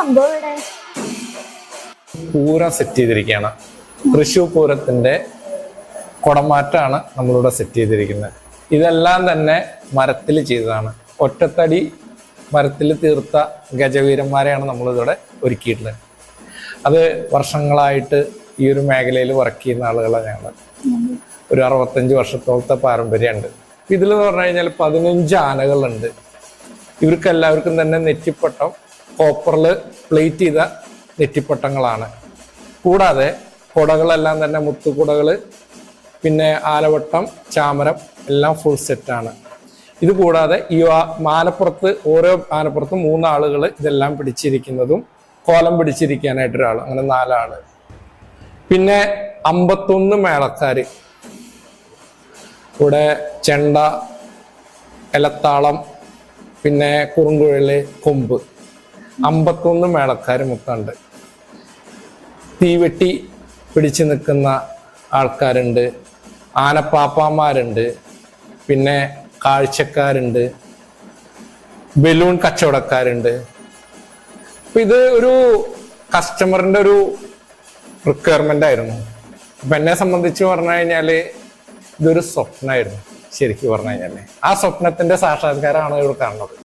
സംഭവം ഇവിടെ? പൂരം സെറ്റ് ചെയ്തിരിക്കുകയാണ്. തൃശ്ശൂർ പൂരത്തിന്റെ കുടമാറ്റാണ് നമ്മളിവിടെ സെറ്റ് ചെയ്തിരിക്കുന്നത്. ഇതെല്ലാം തന്നെ മരത്തിൽ ചെയ്തതാണ്. ഒറ്റത്തടി മരത്തിൽ തീർത്ത ഗജവീരന്മാരെയാണ് നമ്മളിവിടെ ഒരുക്കിയിട്ടുള്ളത്. അത് വർഷങ്ങളായിട്ട് ഈ ഒരു മേഖലയിൽ വർക്ക് ചെയ്യുന്ന ആളുകളാണ് ഞങ്ങൾ. ഒരു 65 വർഷത്തോളത്തെ പാരമ്പര്യമുണ്ട്. ഇതിൽ പറഞ്ഞു കഴിഞ്ഞാൽ 15 ആനകളുണ്ട്. ഇവർക്ക് എല്ലാവർക്കും തന്നെ നെറ്റിപ്പട്ടം കോപ്പറിൽ പ്ലേറ്റ് ചെയ്ത നെറ്റിപ്പട്ടങ്ങളാണ്. കൂടാതെ കുടകളെല്ലാം തന്നെ മുത്തുകുടകൾ, പിന്നെ ആലവട്ടം, ചാമരം എല്ലാം ഫുൾ സെറ്റാണ്. ഇത് കൂടാതെ ഈ ആനപ്പുറത്ത് ഓരോ ആനപ്പുറത്തും 3 ആളുകൾ ഇതെല്ലാം പിടിച്ചിരിക്കുന്നതും കോലം പിടിച്ചിരിക്കാനായിട്ടൊരാൾ, അങ്ങനെ 4 ആള്. പിന്നെ 51 മേളക്കാര്. ഇവിടെ ചെണ്ട, എലത്താളം, പിന്നെ കുറുങ്കുഴല്, കൊമ്പ്, 51 മേളക്കാര് മൊത്തമുണ്ട്. തീവെട്ടി പിടിച്ചു നിൽക്കുന്ന ആൾക്കാരുണ്ട്, ആനപ്പാപ്പാന്മാരുണ്ട്, പിന്നെ കാഴ്ചക്കാരുണ്ട്, ബലൂൺ കച്ചവടക്കാരുണ്ട്. അപ്പൊ ഇത് ഒരു കസ്റ്റമറിന്റെ ഒരു റിക്വയർമെന്റ് ആയിരുന്നു. അപ്പൊ എന്നെ സംബന്ധിച്ച് പറഞ്ഞു കഴിഞ്ഞാല് ഇതൊരു സ്വപ്നമായിരുന്നു ശരിക്കും പറഞ്ഞു കഴിഞ്ഞാല്. ആ സ്വപ്നത്തിന്റെ സാക്ഷാത്കാരമാണ് ഇവിടെ കാണുന്നത്.